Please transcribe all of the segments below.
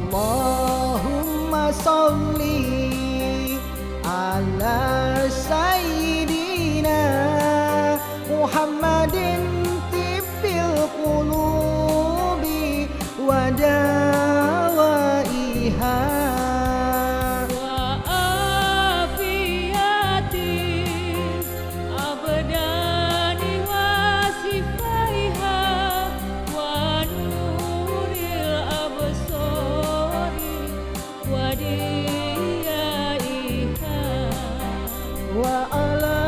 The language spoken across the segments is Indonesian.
Allahumma sholli ala sayyidina Muhammadin tibbil qulubi wa dawaiha wa ala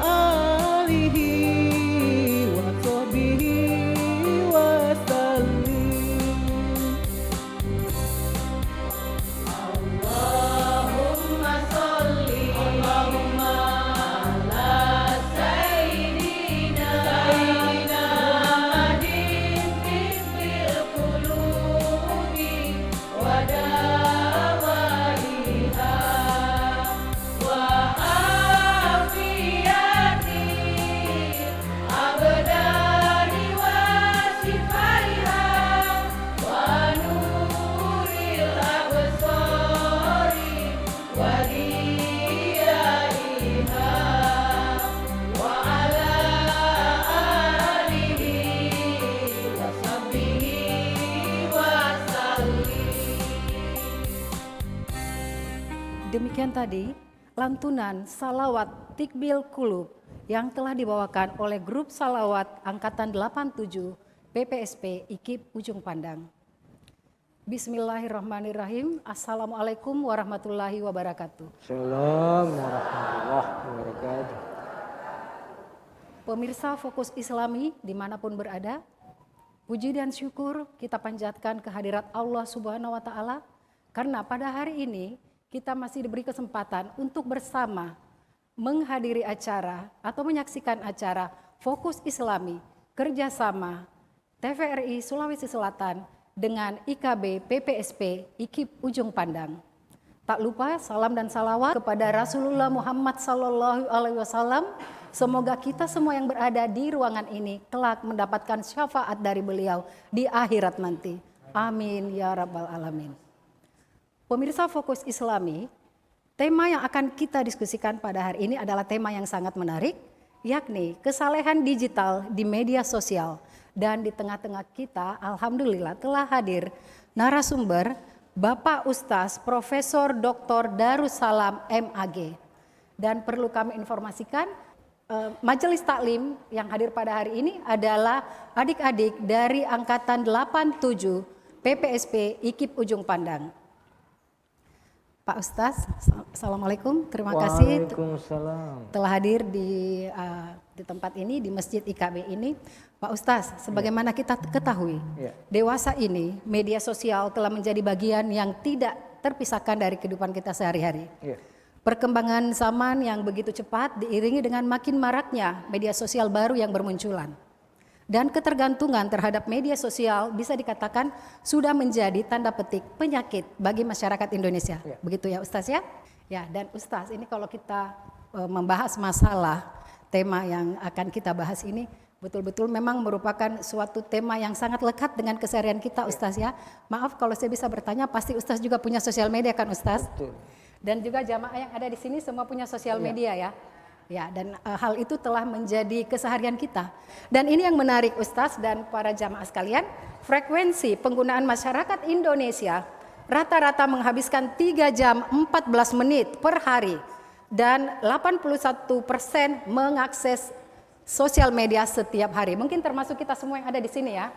alihi wa sahbihi wa sallim. Allahumma sholli Allahumma ala sayyidina Muhammadin tibbil qulubi wa dawaiha wa Demikian tadi lantunan salawat Tikbil Qulub yang telah dibawakan oleh grup salawat Angkatan 87 PPSP IKIP Ujung Pandang. Bismillahirrahmanirrahim. Assalamualaikum warahmatullahi wabarakatuh. Assalamualaikum warahmatullahi wabarakatuh. Pemirsa Fokus Islami dimanapun berada, puji dan syukur kita panjatkan kehadirat Allah Subhanahu wa Ta'ala, karena pada hari ini kita masih diberi kesempatan untuk bersama menghadiri acara atau menyaksikan acara Fokus Islami kerjasama TVRI Sulawesi Selatan dengan IKB PPSP IKIP Ujung Pandang. Tak lupa salam dan salawat kepada Rasulullah Muhammad SAW. Semoga kita semua yang berada di ruangan ini kelak mendapatkan syafaat dari beliau di akhirat nanti. Amin ya rabbal alamin. Pemirsa Fokus Islami, tema yang akan kita diskusikan pada hari ini adalah tema yang sangat menarik, yakni kesalehan digital di media sosial. Dan di tengah-tengah kita, alhamdulillah telah hadir narasumber Bapak Ustaz Profesor Dr. Darussalam MAG. Dan perlu kami informasikan, majelis taklim yang hadir pada hari ini adalah adik-adik dari Angkatan 87 PPSP IKIP Ujung Pandang. Pak Ustaz, Assalamualaikum, terima kasih telah hadir di tempat ini, di Masjid IKB ini. Pak Ustaz, sebagaimana kita ketahui, dewasa ini media sosial telah menjadi bagian yang tidak terpisahkan dari kehidupan kita sehari-hari. Perkembangan zaman yang begitu cepat diiringi dengan makin maraknya media sosial baru yang bermunculan. Dan ketergantungan terhadap media sosial bisa dikatakan sudah menjadi tanda petik penyakit bagi masyarakat Indonesia. Begitu ya Ustaz ya? Ya, dan Ustaz ini kalau kita membahas masalah tema yang akan kita bahas ini betul-betul memang merupakan suatu tema yang sangat lekat dengan keseharian kita Ustaz ya. Maaf kalau saya bisa bertanya, pasti Ustaz juga punya sosial media kan Ustaz? Betul. Dan juga jamaah yang ada di sini semua punya sosial media ya. Ya, dan hal itu telah menjadi keseharian kita. Dan ini yang menarik Ustaz dan para jamaah sekalian, frekuensi penggunaan masyarakat Indonesia rata-rata menghabiskan 3 jam 14 menit per hari. Dan 81% mengakses sosial media setiap hari. Mungkin termasuk kita semua yang ada di sini ya.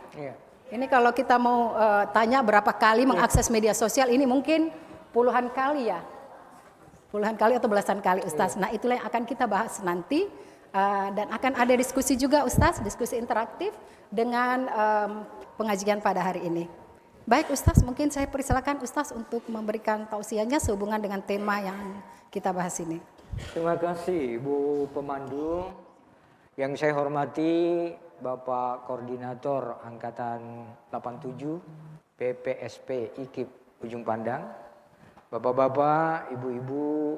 Ini kalau kita mau tanya berapa kali mengakses media sosial, ini mungkin puluhan kali ya. Puluhan kali atau belasan kali Ustaz. Nah itulah yang akan kita bahas nanti dan akan ada diskusi juga Ustaz, diskusi interaktif dengan pengajian pada hari ini. Baik Ustaz, mungkin saya persilakan Ustaz untuk memberikan tausiahnya sehubungan dengan tema yang kita bahas ini. Terima kasih Ibu Pemandu. Yang saya hormati Bapak Koordinator Angkatan 87 PPSP IKIP Ujung Pandang. Bapak-bapak, ibu-ibu,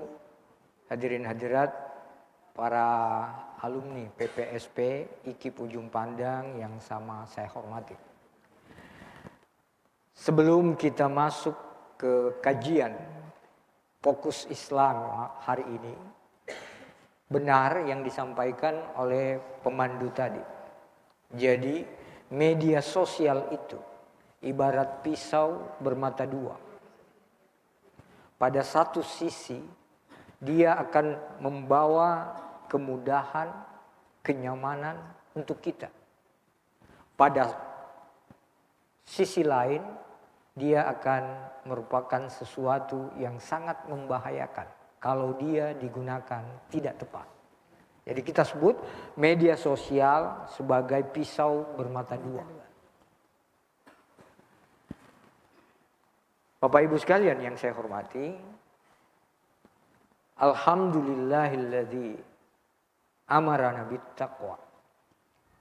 hadirin hadirat, para alumni PPSP IKIP Ujung Pandang yang sama saya hormati. Sebelum kita masuk ke kajian fokus Islam hari ini, benar yang disampaikan oleh pemandu tadi. Jadi media sosial itu ibarat pisau bermata dua. Pada satu sisi dia akan membawa kemudahan, kenyamanan untuk kita. Pada sisi lain dia akan merupakan sesuatu yang sangat membahayakan kalau dia digunakan tidak tepat. Jadi kita sebut media sosial sebagai pisau bermata dua. Bapak Ibu sekalian yang saya hormati, alhamdulillahilladzi amarana bittaqwa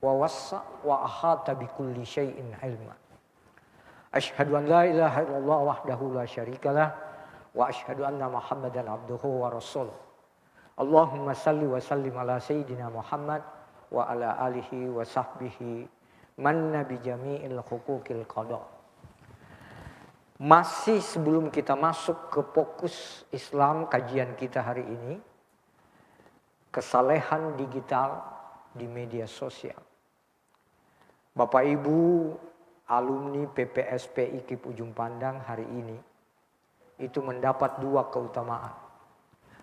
wa wassa wa ahata bikulli syai'in ilma. Asyhadu an la ilaha illallah wahdahu la syarikalah wa asyhadu anna Muhammadan abduhu wa rasuluh. Allahumma salli wa sallim ala sayyidina Muhammad wa ala alihi wa sahbihi manna bi jami'il huquqil qada. Masih sebelum kita masuk ke fokus Islam kajian kita hari ini, kesalehan digital di media sosial. Bapak Ibu alumni PPSP IKIP Ujung Pandang hari ini itu mendapat dua keutamaan.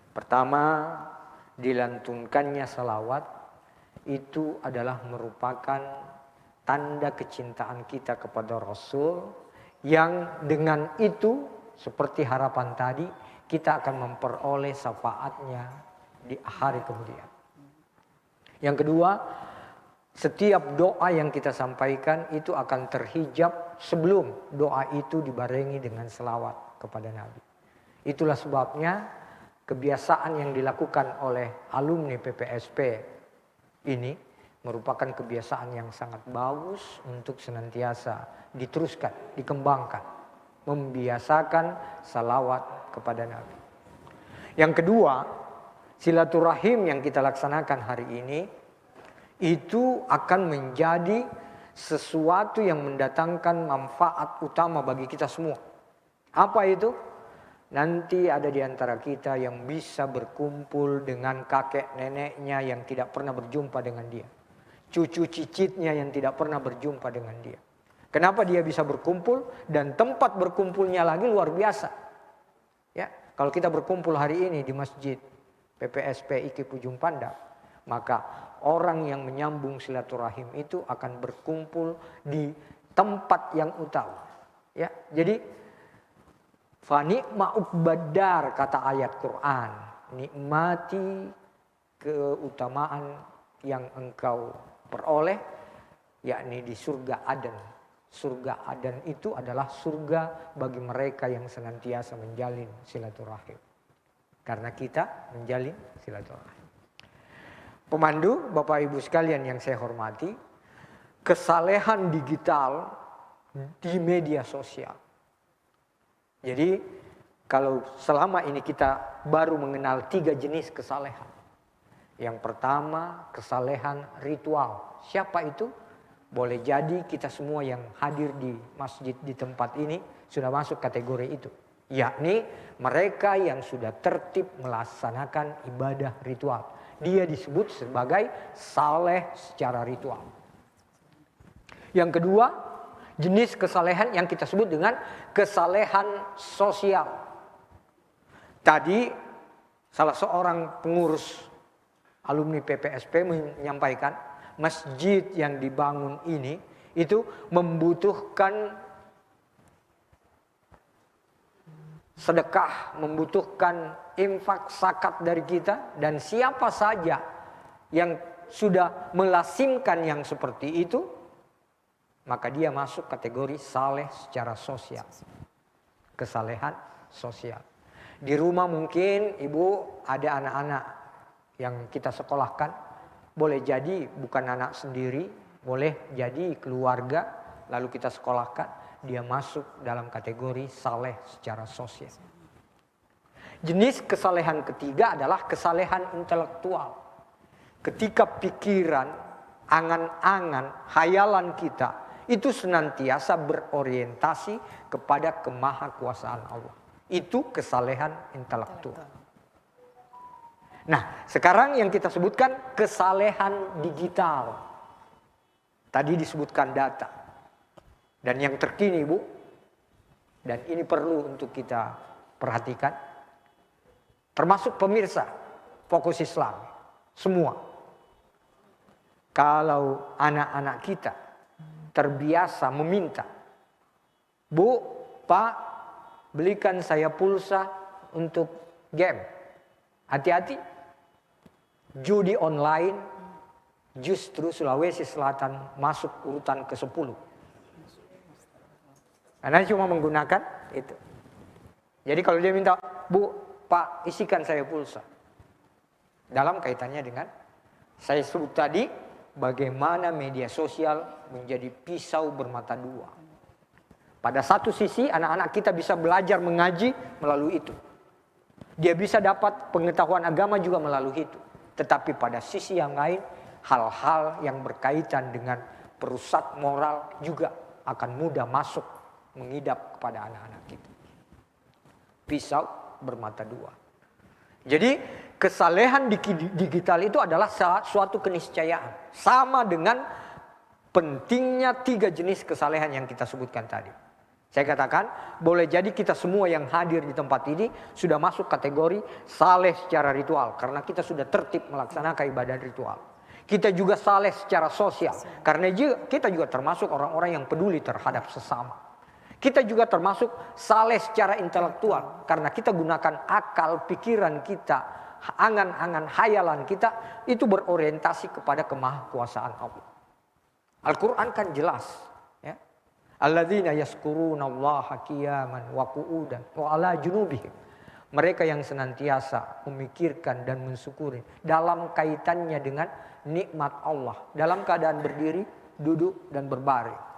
Pertama, dilantunkannya salawat itu adalah merupakan tanda kecintaan kita kepada Rasul, yang dengan itu seperti harapan tadi kita akan memperoleh syafaatnya di hari kemudian. Yang kedua, setiap doa yang kita sampaikan itu akan terhijab sebelum doa itu dibarengi dengan selawat kepada Nabi. Itulah sebabnya kebiasaan yang dilakukan oleh alumni PPSP ini merupakan kebiasaan yang sangat bagus untuk senantiasa diteruskan, dikembangkan. Membiasakan salawat kepada Nabi. Yang kedua, silaturahim yang kita laksanakan hari ini itu akan menjadi sesuatu yang mendatangkan manfaat utama bagi kita semua. Apa itu? Nanti ada di antara kita yang bisa berkumpul dengan kakek neneknya yang tidak pernah berjumpa dengan dia. Cucu cicitnya yang tidak pernah berjumpa dengan dia. Kenapa dia bisa berkumpul? Dan tempat berkumpulnya lagi luar biasa. Ya, kalau kita berkumpul hari ini di masjid PPSP IKIP Ujung Pandang, maka orang yang menyambung silaturahim itu akan berkumpul di tempat yang utama. Ya, jadi fanikma uqbadar kata ayat Quran, nikmati keutamaan yang engkau peroleh, yakni di surga Aden. Surga Aden itu adalah surga bagi mereka yang senantiasa menjalin silaturahim. Karena kita menjalin silaturahim. Pemandu, Bapak Ibu sekalian yang saya hormati, kesalehan digital di media sosial. Jadi kalau selama ini kita baru mengenal 3 jenis kesalehan. Yang pertama, kesalehan ritual. Siapa itu? Boleh jadi kita semua yang hadir di masjid di tempat ini sudah masuk kategori itu. Yakni mereka yang sudah tertib melaksanakan ibadah ritual. Dia disebut sebagai saleh secara ritual. Yang kedua, jenis kesalehan yang kita sebut dengan kesalehan sosial. Tadi salah seorang pengurus alumni PPSP menyampaikan masjid yang dibangun ini itu membutuhkan sedekah, membutuhkan infak zakat dari kita, dan siapa saja yang sudah melasimkan yang seperti itu maka dia masuk kategori saleh secara sosial. Kesalehan sosial. Di rumah mungkin ibu ada anak-anak yang kita sekolahkan, boleh jadi bukan anak sendiri, boleh jadi keluarga lalu kita sekolahkan. Dia masuk dalam kategori saleh secara sosial. Jenis kesalehan ketiga adalah kesalehan intelektual. Ketika pikiran, angan-angan, hayalan kita itu senantiasa berorientasi kepada kemahakuasaan Allah. Itu kesalehan intelektual. Nah, sekarang yang kita sebutkan kesalehan digital. Tadi disebutkan data. Dan yang terkini, Bu, dan ini perlu untuk kita perhatikan, termasuk pemirsa Fokus Islam, semua. Kalau anak-anak kita terbiasa meminta, Bu, Pak, belikan saya pulsa untuk game. Hati-hati, judi online justru Sulawesi Selatan masuk urutan ke-10. Karena cuma menggunakan itu. Jadi kalau dia minta, Bu, Pak, isikan saya pulsa. Dalam kaitannya dengan saya sebut tadi, bagaimana media sosial menjadi pisau bermata dua. Pada satu sisi anak-anak kita bisa belajar mengaji melalui itu. Dia bisa dapat pengetahuan agama juga melalui itu. Tetapi pada sisi yang lain, hal-hal yang berkaitan dengan perusak moral juga akan mudah masuk mengidap kepada anak-anak kita. Pisau bermata dua. Jadi kesalehan digital itu adalah suatu keniscayaan. Sama dengan pentingnya 3 jenis kesalehan yang kita sebutkan tadi. Saya katakan boleh jadi kita semua yang hadir di tempat ini sudah masuk kategori saleh secara ritual. Karena kita sudah tertib melaksanakan ibadah ritual. Kita juga saleh secara sosial. Karena kita juga termasuk orang-orang yang peduli terhadap sesama. Kita juga termasuk saleh secara intelektual. Karena kita gunakan akal, pikiran kita, angan-angan, hayalan kita. Itu berorientasi kepada kemahakuasaan Allah. Al-Quran kan jelas. Ya. Alladzina yaskuruna allaha qiyaman wa qu'udan wa ala junubihim. Mereka yang senantiasa memikirkan dan mensyukuri. Dalam kaitannya dengan nikmat Allah. Dalam keadaan berdiri, duduk, dan berbaring.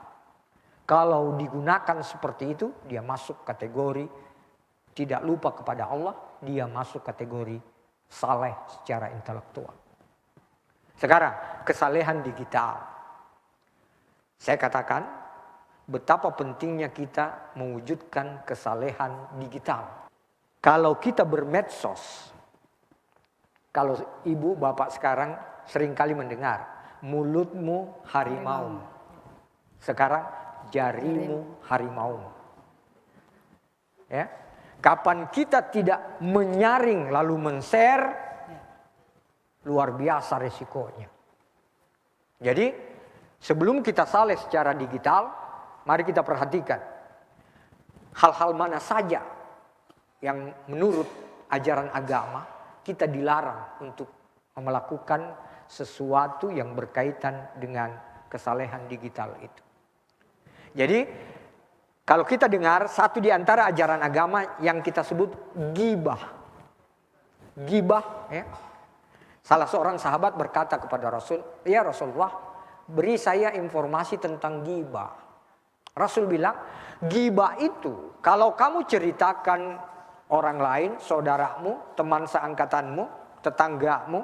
Kalau digunakan seperti itu, dia masuk kategori tidak lupa kepada Allah, dia masuk kategori saleh secara intelektual. Sekarang, kesalehan digital. Saya katakan, betapa pentingnya kita mewujudkan kesalehan digital. Kalau kita bermedsos, kalau ibu bapak sekarang seringkali mendengar, mulutmu harimau. Sekarang, jarimu harimau. Ya. Kapan kita tidak menyaring lalu men-share, luar biasa resikonya. Jadi sebelum kita saleh secara digital, mari kita perhatikan hal-hal mana saja yang menurut ajaran agama kita dilarang untuk melakukan sesuatu yang berkaitan dengan kesalehan digital itu. Jadi kalau kita dengar satu di antara ajaran agama yang kita sebut ghibah. Ghibah, ya. Salah seorang sahabat berkata kepada Rasul, "Ya Rasulullah, beri saya informasi tentang ghibah." Rasul bilang, ghibah itu kalau kamu ceritakan orang lain, saudaramu, teman seangkatanmu, tetanggamu,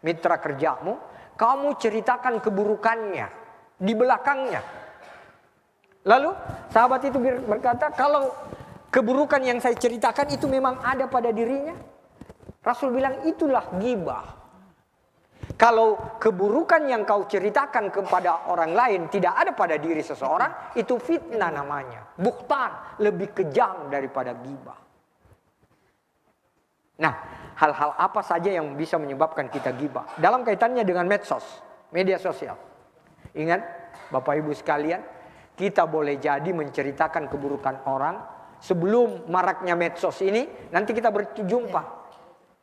mitra kerjamu, kamu ceritakan keburukannya di belakangnya. Lalu sahabat itu berkata, kalau keburukan yang saya ceritakan itu memang ada pada dirinya. Rasul bilang itulah ghibah. Kalau keburukan yang kau ceritakan kepada orang lain tidak ada pada diri seseorang, itu fitnah namanya. Buhtan, lebih kejam daripada ghibah. Nah, hal-hal apa saja yang bisa menyebabkan kita ghibah? Dalam kaitannya dengan medsos, media sosial. Ingat, Bapak Ibu sekalian, kita boleh jadi menceritakan keburukan orang sebelum maraknya medsos ini. Nanti kita berjumpa,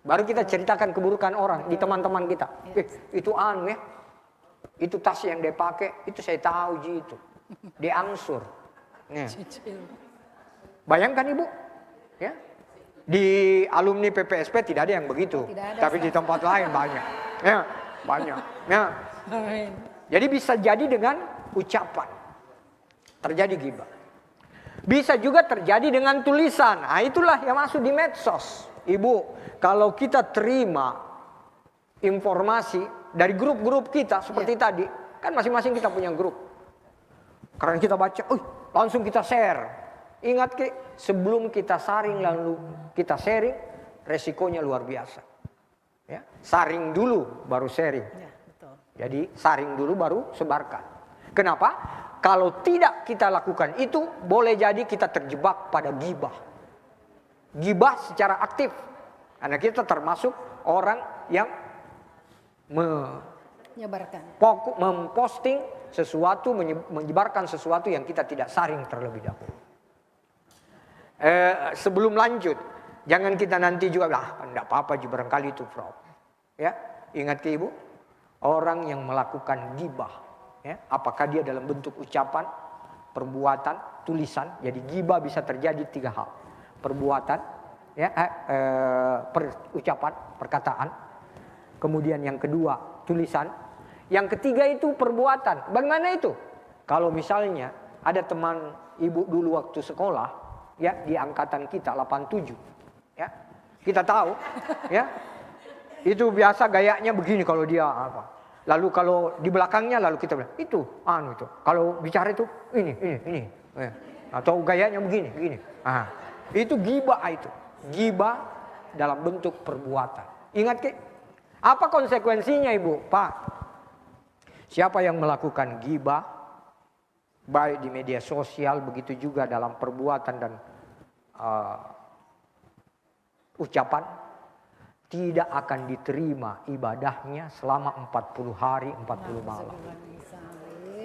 baru kita ceritakan keburukan orang di teman-teman kita. Itu ya, itu tas yang dia pakai, itu saya tahu itu, dia angsur. Bayangkan Ibu, ya, di alumni PPSP tidak ada yang begitu, tapi di tempat lain banyak, ya, banyak. Ya. Jadi bisa jadi dengan ucapan. Terjadi ghibah. Bisa juga terjadi dengan tulisan. Nah, itulah yang masuk di medsos. Ibu, kalau kita terima informasi dari grup-grup kita seperti tadi, kan masing-masing kita punya grup. Karena kita baca, langsung kita share. Ingat ke, sebelum kita saring lalu kita sharing, resikonya luar biasa. Ya, saring dulu baru sharing. Ya, betul. Jadi saring dulu baru sebarkan. Kenapa? Kalau tidak kita lakukan itu, boleh jadi kita terjebak pada gibah. Gibah secara aktif. Karena kita termasuk orang yang Menyebarkan. memposting sesuatu, menyebarkan sesuatu yang kita tidak saring terlebih dahulu. Sebelum lanjut, jangan kita nanti juga, enggak apa-apa barangkali itu fraud. Ya, ingat ke Ibu, orang yang melakukan gibah, ya, apakah dia dalam bentuk ucapan, perbuatan, tulisan. Jadi gibah bisa terjadi 3 hal. Perbuatan, ya, ucapan, perkataan. Kemudian yang kedua, tulisan. Yang ketiga itu perbuatan. Bagaimana itu? Kalau misalnya ada teman Ibu dulu waktu sekolah, ya, di angkatan kita 87, ya, kita tahu, ya, itu biasa gayanya begini kalau dia apa. Lalu kalau di belakangnya lalu kita bilang itu, itu. Kalau bicara itu ini, ya. Atau gayanya begini. Itu gibah itu. Gibah dalam bentuk perbuatan. Ingat ke, apa konsekuensinya Ibu, Pak? Siapa yang melakukan gibah, baik di media sosial, begitu juga dalam perbuatan dan ucapan, tidak akan diterima ibadahnya selama 40 hari, 40 malam.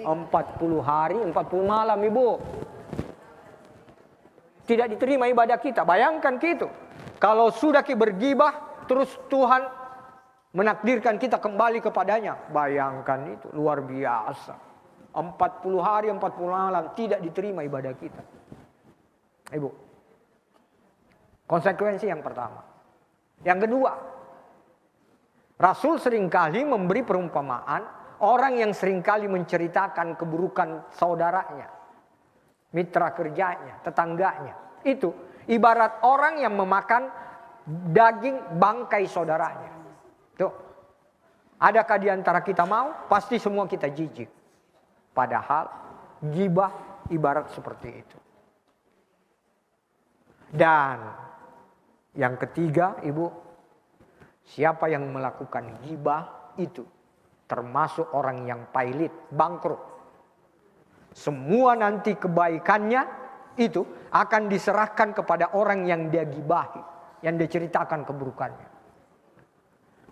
40 hari, 40 malam Ibu. Tidak diterima ibadah kita. Bayangkan gitu. Kalau sudah kita bergibah, terus Tuhan menakdirkan kita kembali kepadanya. Bayangkan itu, luar biasa. 40 hari, 40 malam tidak diterima ibadah kita. Ibu, konsekuensi yang pertama. Yang kedua, Rasul seringkali memberi perumpamaan orang yang seringkali menceritakan keburukan saudaranya, mitra kerjanya, tetangganya. Itu ibarat orang yang memakan daging bangkai saudaranya. Tuh. Adakah di antara kita mau? Pasti semua kita jijik. Padahal gibah ibarat seperti itu. Dan yang ketiga, Ibu, siapa yang melakukan gibah itu termasuk orang yang pailit, bangkrut. Semua nanti kebaikannya itu akan diserahkan kepada orang yang dia gibahi, yang dia ceritakan keburukannya.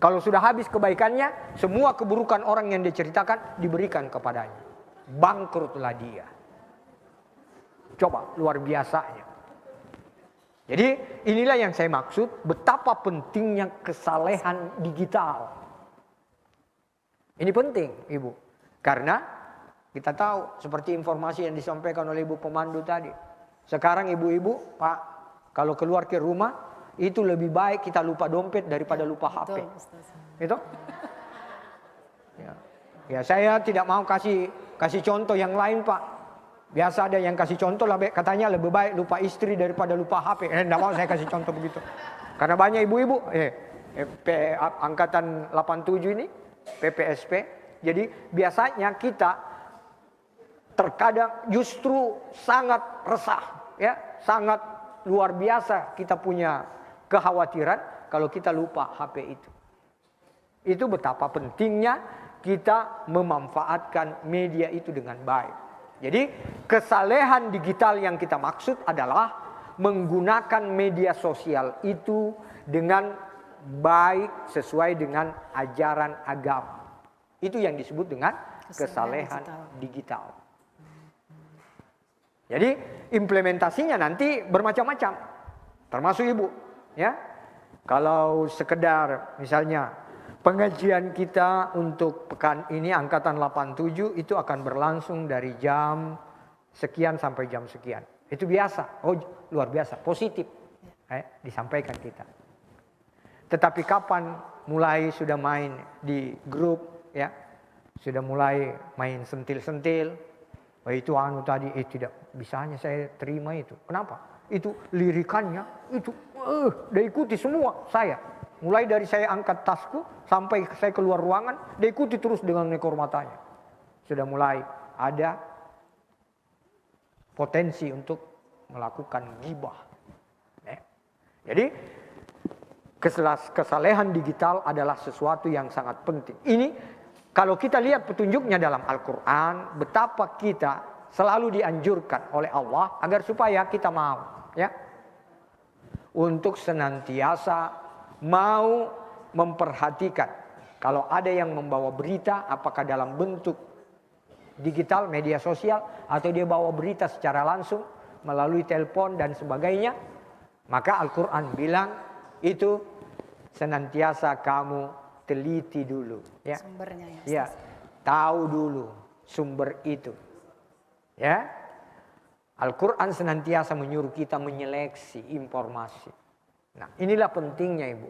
Kalau sudah habis kebaikannya, semua keburukan orang yang dia ceritakan diberikan kepadanya. Bangkrutlah dia. Coba, luar biasanya. Jadi inilah yang saya maksud, betapa pentingnya kesalehan digital. Ini penting Ibu. Karena kita tahu seperti informasi yang disampaikan oleh Ibu Pemandu tadi. Sekarang ibu-ibu, Pak, kalau keluar ke rumah, itu lebih baik kita lupa dompet daripada lupa HP. Itu? Ya, saya tidak mau kasih contoh yang lain, Pak. Biasa ada yang kasih contoh, katanya lebih baik lupa istri daripada lupa HP. Tidak mau saya kasih contoh begitu. Karena banyak ibu-ibu, angkatan 87 ini, PPSP. Jadi biasanya kita terkadang justru sangat resah, ya, sangat luar biasa kita punya kekhawatiran kalau kita lupa HP itu. Itu betapa pentingnya kita memanfaatkan media itu dengan baik. Jadi kesalehan digital yang kita maksud adalah menggunakan media sosial itu dengan baik sesuai dengan ajaran agama. Itu yang disebut dengan kesalehan digital. Jadi implementasinya nanti bermacam-macam. Termasuk Ibu, ya. Kalau sekedar misalnya pengajian kita untuk pekan ini angkatan 87 itu akan berlangsung dari jam sekian sampai jam sekian. Itu biasa. Oh, luar biasa, positif. Disampaikan kita. Tetapi kapan mulai sudah main di grup, ya. Sudah mulai main sentil-sentil. Itu tadi tidak bisanya saya terima itu. Kenapa? Itu lirikannya itu diikuti semua saya. Mulai dari saya angkat tasku sampai saya keluar ruangan, diikuti terus dengan ekor matanya. Sudah mulai ada potensi untuk melakukan ghibah. Jadi kesalehan digital adalah sesuatu yang sangat penting. Ini kalau kita lihat petunjuknya dalam Al-Quran, betapa kita selalu dianjurkan oleh Allah agar supaya kita mau, ya, untuk senantiasa mau memperhatikan kalau ada yang membawa berita, apakah dalam bentuk digital, media sosial, atau dia bawa berita secara langsung melalui telepon dan sebagainya, maka Al-Quran bilang itu senantiasa kamu teliti dulu, ya. Sumbernya ya. Ya, tahu dulu sumber itu. Ya. Al-Quran senantiasa menyuruh kita menyeleksi informasi. Nah, inilah pentingnya, Ibu.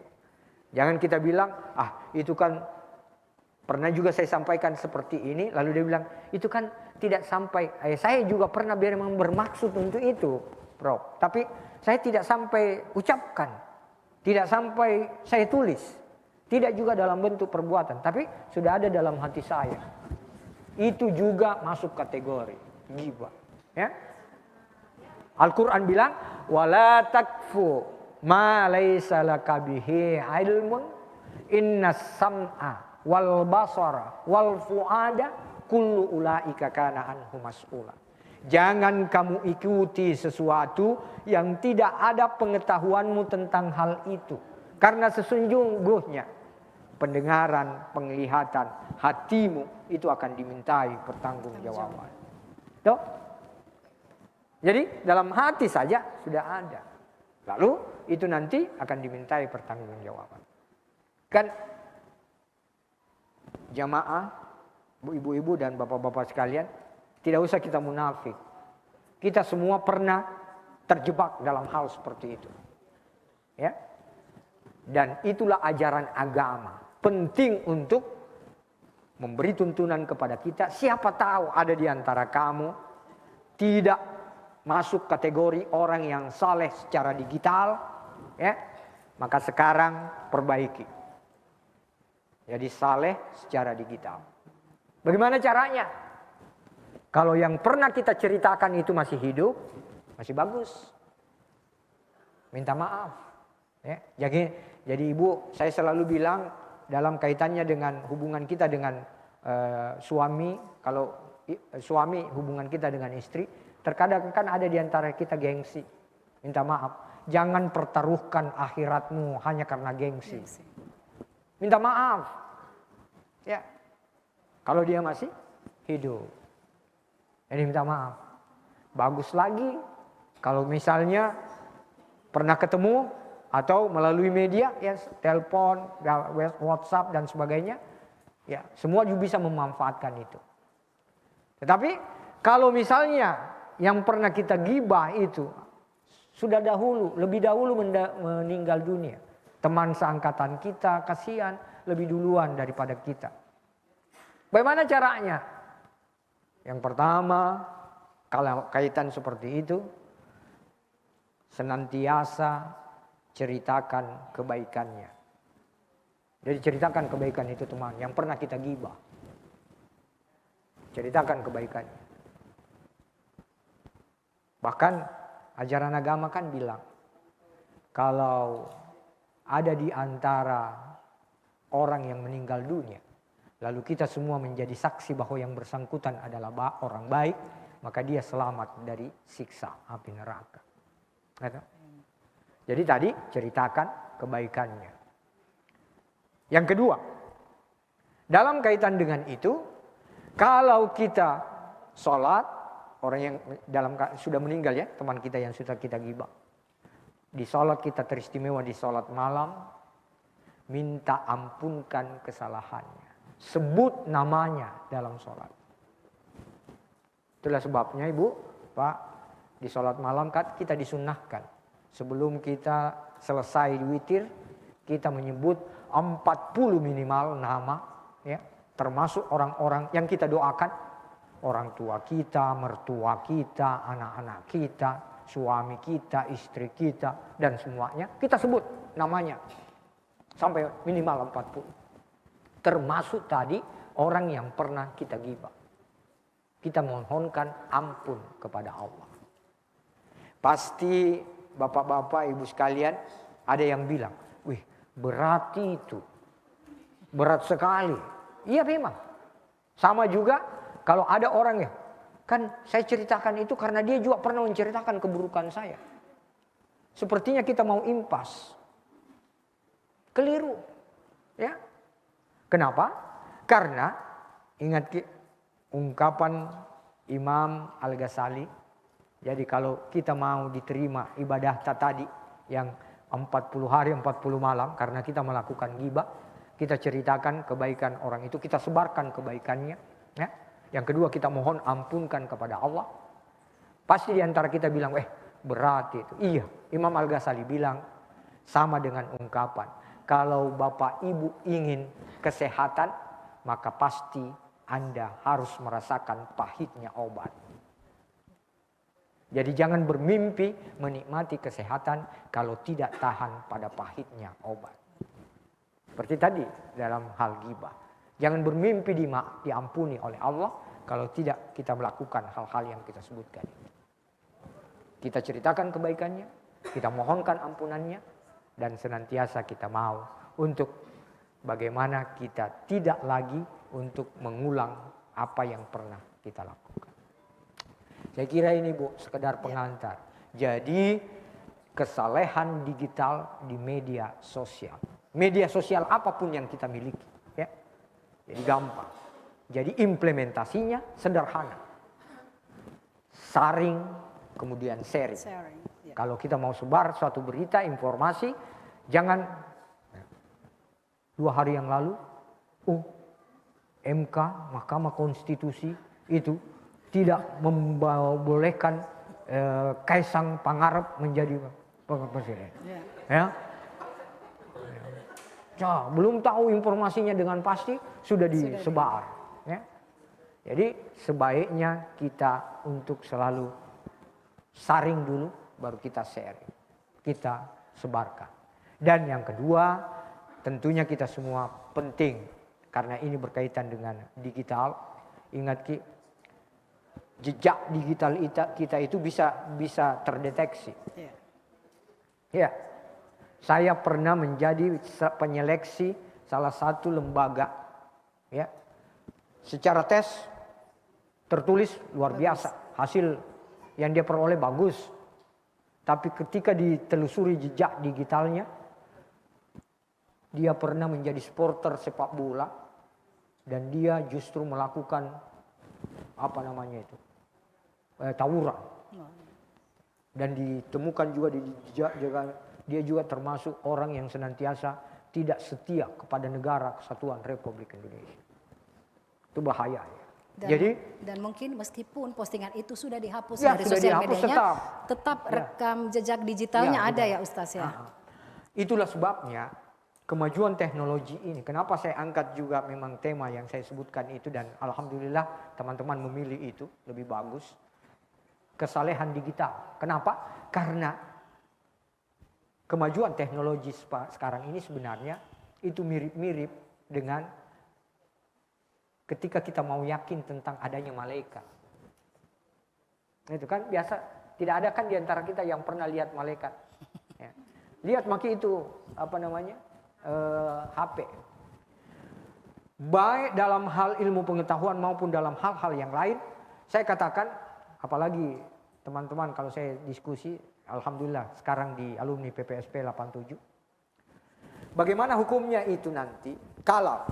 Jangan kita bilang, itu kan pernah juga saya sampaikan seperti ini, lalu dia bilang, itu kan tidak sampai, saya juga pernah bermaksud untuk itu, Prof. Tapi saya tidak sampai ucapkan, tidak sampai saya tulis, tidak juga dalam bentuk perbuatan, tapi sudah ada dalam hati saya. Itu juga masuk kategori ghibah. Ya. Al-Quran bilang, wala takfu ma laysa laka bihi ilmun innas sam'a wal basara wal fuada kullu ulaika kana anhu mas'ula. Jangan kamu ikuti sesuatu yang tidak ada pengetahuanmu tentang hal itu. Karena sesungguhnya pendengaran, penglihatan, hatimu itu akan dimintai pertanggungjawaban. Tuh. Jadi dalam hati saja sudah ada. Lalu itu nanti akan dimintai pertanggungjawaban. Kan jamaah, ibu-ibu dan bapak-bapak sekalian, tidak usah kita munafik. Kita semua pernah terjebak dalam hal seperti itu. Ya. Dan itulah ajaran agama. Penting untuk memberi tuntunan kepada kita. Siapa tahu ada di antara kamu tidak masuk kategori orang yang saleh secara digital. Ya. Maka sekarang perbaiki. Jadi saleh secara digital. Bagaimana caranya? Kalau yang pernah kita ceritakan itu masih hidup, masih bagus. Minta maaf. Ya. Jadi Ibu, saya selalu bilang dalam kaitannya dengan hubungan kita dengan suami, kalau suami hubungan kita dengan istri, terkadang kan ada di antara kita gengsi. Minta maaf. Jangan pertaruhkan akhiratmu hanya karena gengsi. Minta maaf. Ya. Kalau dia masih hidup. Jadi minta maaf. Bagus lagi kalau misalnya pernah ketemu atau melalui media, ya, telepon, WhatsApp dan sebagainya, ya, semua juga bisa memanfaatkan itu. Tetapi kalau misalnya yang pernah kita gibah itu sudah lebih dahulu meninggal dunia, teman seangkatan kita, kasihan, lebih duluan daripada kita. Bagaimana caranya? Yang pertama, kalau kaitan seperti itu, senantiasa ceritakan kebaikannya. Jadi ceritakan kebaikan itu teman yang pernah kita gibah. Ceritakan kebaikannya. Bahkan ajaran agama kan bilang, kalau ada di antara orang yang meninggal dunia, lalu kita semua menjadi saksi bahwa yang bersangkutan adalah orang baik, maka dia selamat dari siksa api neraka. Jadi tadi ceritakan kebaikannya. Yang kedua, dalam kaitan dengan itu, kalau kita sholat, orang yang sudah meninggal, ya, teman kita yang sudah kita gibah, di sholat kita teristimewa di sholat malam, minta ampunkan kesalahannya. Sebut namanya dalam sholat. Itulah sebabnya Ibu, Pak, di sholat malam kan kita disunnahkan. Sebelum kita selesai witir, kita menyebut 40 minimal nama, ya, termasuk orang-orang yang kita doakan. Orang tua kita, mertua kita, anak-anak kita, suami kita, istri kita, dan semuanya. Kita sebut namanya. Sampai minimal 40. Termasuk tadi orang yang pernah kita gibah. Kita mohonkan ampun kepada Allah. Pasti bapak-bapak, ibu sekalian ada yang bilang, wih berat itu. Berat sekali. Iya memang. Sama juga kalau ada orang ya. Kan saya ceritakan itu karena dia juga pernah menceritakan keburukan saya. Sepertinya kita mau impas. Keliru. Ya. Kenapa? Karena ingat ungkapan Imam Al-Ghazali. Jadi kalau kita mau diterima ibadah tadi yang 40 hari 40 malam karena kita melakukan ghibah, kita ceritakan kebaikan orang itu, kita sebarkan kebaikannya. Ya. Yang kedua kita mohon ampunkan kepada Allah. Pasti diantara kita bilang, berat itu. Iya, Imam Al-Ghazali bilang sama dengan ungkapan, kalau Bapak Ibu ingin kesehatan, maka pasti Anda harus merasakan pahitnya obat. Jadi jangan bermimpi menikmati kesehatan kalau tidak tahan pada pahitnya obat. Seperti tadi dalam hal ghibah. Jangan bermimpi diampuni oleh Allah kalau tidak kita melakukan hal-hal yang kita sebutkan. Kita ceritakan kebaikannya, kita mohonkan ampunannya, dan senantiasa kita mau untuk bagaimana kita tidak lagi untuk mengulang apa yang pernah kita lakukan. Saya kira ini Bu, sekedar pengantar. Jadi kesalehan digital di media sosial. Media sosial apapun yang kita miliki. Ya. Jadi gampang. Jadi implementasinya sederhana. Saring, kemudian sharing. Kalau kita mau sebar suatu berita, informasi, jangan 2 hari yang lalu, MK, Mahkamah Konstitusi itu tidak membolehkan Kaisang Pangarep menjadi presiden. Ya. Ya, belum tahu informasinya dengan pasti sudah disebar. Ya. Jadi sebaiknya kita untuk selalu saring dulu, baru kita sharing, kita sebarkan. Dan yang kedua, tentunya kita semua penting karena ini berkaitan dengan digital. Ingat jejak digital kita itu bisa terdeteksi. Ya, saya pernah menjadi penyeleksi salah satu lembaga. Ya, secara tes tertulis luar biasa, hasil yang dia peroleh bagus. Tapi ketika ditelusuri jejak digitalnya, dia pernah menjadi supporter sepak bola dan dia justru melakukan tawuran. Dan ditemukan juga di jejak dia juga termasuk orang yang senantiasa tidak setia kepada negara kesatuan Republik Indonesia. Itu bahaya ya. Dan mungkin meskipun postingan itu sudah dihapus ya, dari sudah sosial dihapus, medianya, tetap rekam jejak digitalnya ada ya Ustaz ya. Itulah sebabnya kemajuan teknologi ini. Kenapa saya angkat juga memang tema yang saya sebutkan itu dan alhamdulillah teman-teman memilih itu lebih bagus. Kesalehan digital. Kenapa? Karena kemajuan teknologi sekarang ini sebenarnya itu mirip-mirip dengan ketika kita mau yakin tentang adanya malaikat. Itu kan biasa, tidak ada kan di antara kita yang pernah lihat malaikat. Ya. Lihat maki itu HP. Baik dalam hal ilmu pengetahuan maupun dalam hal-hal yang lain, saya katakan, apalagi teman-teman kalau saya diskusi, alhamdulillah sekarang di alumni PPSP 87. Bagaimana hukumnya itu nanti kalau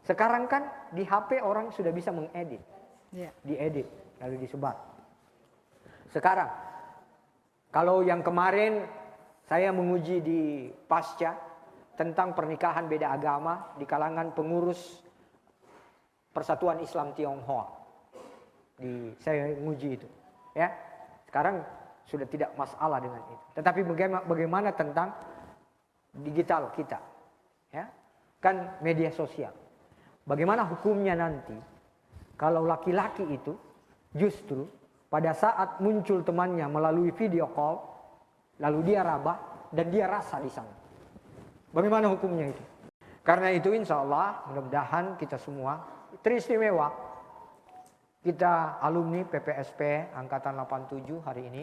sekarang kan di HP orang sudah bisa mengedit, diedit lalu disebar. Sekarang kalau yang kemarin saya menguji di Pasca tentang pernikahan beda agama di kalangan pengurus Persatuan Islam Tionghoa, saya menguji itu, ya. Sekarang sudah tidak masalah dengan itu. Tetapi bagaimana tentang digital kita, ya, kan media sosial. Bagaimana hukumnya nanti kalau laki-laki itu justru pada saat muncul temannya melalui video call, lalu dia rabah dan dia rasa di sana. Bagaimana hukumnya itu? Karena itu insya Allah mudah-mudahan kita semua teristimewa. Kita alumni PPSP Angkatan 87 hari ini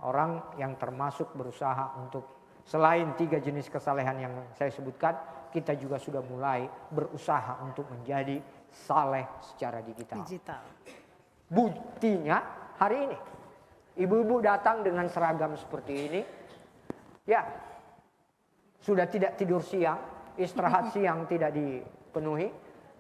orang yang termasuk berusaha untuk selain 3 jenis kesalehan yang saya sebutkan, kita juga sudah mulai berusaha untuk menjadi saleh secara digital. Buktinya hari ini, ibu-ibu datang dengan seragam seperti ini, ya sudah tidak tidur siang, istirahat siang tidak dipenuhi,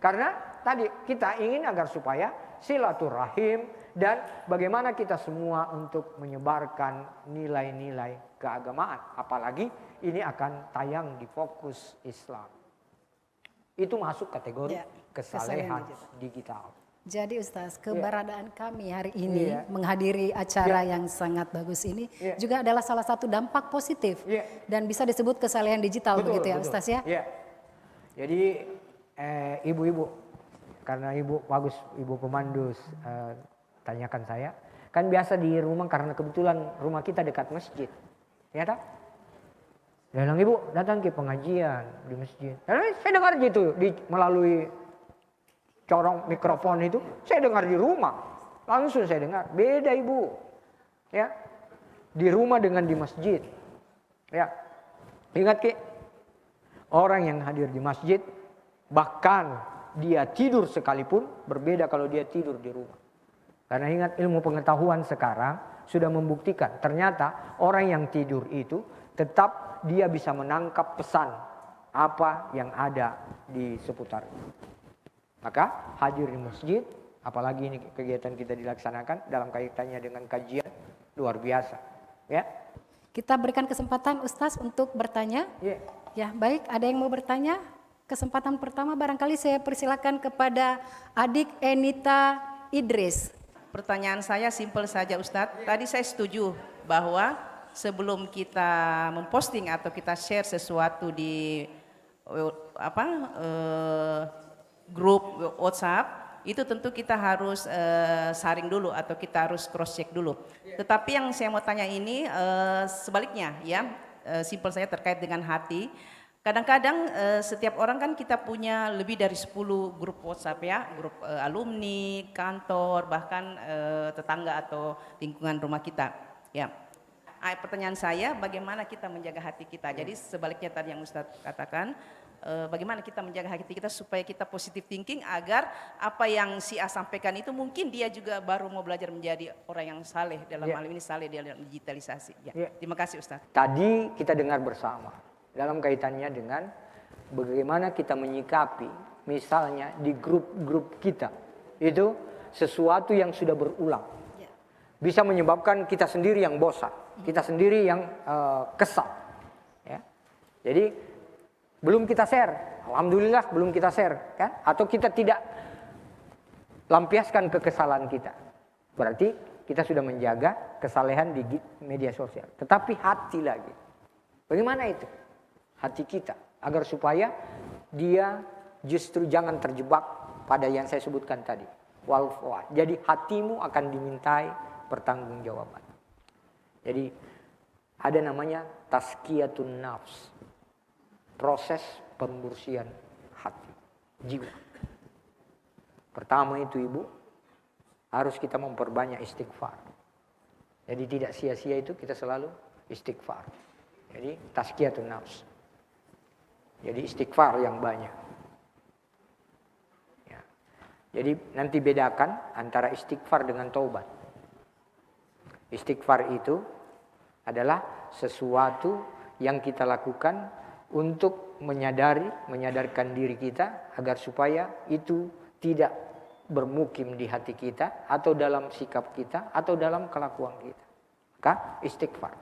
karena tadi kita ingin agar supaya silaturahim dan bagaimana kita semua untuk menyebarkan nilai-nilai keagamaan. Apalagi ini akan tayang di Fokus Islam. Itu masuk kategori kesalehan digital. Jadi Ustaz, keberadaan kami hari ini menghadiri acara yang sangat bagus ini juga adalah salah satu dampak positif dan bisa disebut kesalehan digital, begitu ya Ustaz ya? Jadi ibu-ibu, karena ibu bagus, ibu pemandu tanyakan saya, kan biasa di rumah karena kebetulan rumah kita dekat masjid, ya tak? Dia bilang, ibu datang ke pengajian di masjid. Saya dengar gitu melalui corong mikrofon itu, saya dengar di rumah. Langsung saya dengar, beda ibu. Ya. Di rumah dengan di masjid. Ya. Ingat Ki, orang yang hadir di masjid, bahkan dia tidur sekalipun, berbeda kalau dia tidur di rumah. Karena ingat, ilmu pengetahuan sekarang sudah membuktikan, ternyata orang yang tidur itu tetap dia bisa menangkap pesan apa yang ada di seputarnya. Maka hadir di masjid, apalagi ini kegiatan kita dilaksanakan dalam kaitannya dengan kajian, luar biasa. Ya. Kita berikan kesempatan Ustaz untuk bertanya. Ya, baik, ada yang mau bertanya? Kesempatan pertama barangkali saya persilakan kepada adik Enita Idris. Pertanyaan saya simpel saja Ustadz. Tadi saya setuju bahwa sebelum kita memposting atau kita share sesuatu di grup WhatsApp, itu tentu kita harus saring dulu atau kita harus cross check dulu. Tetapi yang saya mau tanya ini sebaliknya ya, simpel saya terkait dengan hati. Kadang-kadang setiap orang kan kita punya lebih dari 10 grup WhatsApp ya, grup alumni, kantor, bahkan tetangga atau lingkungan rumah kita. Ya. Pertanyaan saya, bagaimana kita menjaga hati kita? Jadi sebaliknya tadi yang Ustadz katakan, bagaimana kita menjaga hati kita supaya kita positive thinking agar apa yang si A sampaikan itu mungkin dia juga baru mau belajar menjadi orang yang saleh dalam hal ini saleh dalam digitalisasi. Ya. Terima kasih Ustadz. Tadi kita dengar bersama dalam kaitannya dengan bagaimana kita menyikapi misalnya di grup-grup kita itu sesuatu yang sudah berulang bisa menyebabkan kita sendiri yang bosan, kita sendiri yang kesal ya. Jadi belum kita share, alhamdulillah belum kita share kan, atau kita tidak lampiaskan kekesalan kita, berarti kita sudah menjaga kesalehan di media sosial. Tetapi hati lagi, bagaimana itu hati kita agar supaya dia justru jangan terjebak pada yang saya sebutkan tadi, wal-fuad. Jadi hatimu akan dimintai pertanggungjawaban. Jadi ada namanya tazkiyatun nafs, proses pembersihan hati, jiwa. Pertama itu ibu, harus kita memperbanyak istighfar. Jadi tidak sia-sia itu kita selalu istighfar. Jadi tazkiyatun nafs. Jadi istighfar yang banyak. Ya. Jadi nanti bedakan antara istighfar dengan taubat. Istighfar itu adalah sesuatu yang kita lakukan untuk menyadarkan diri kita agar supaya itu tidak bermukim di hati kita atau dalam sikap kita atau dalam kelakuan kita. Maka istighfar.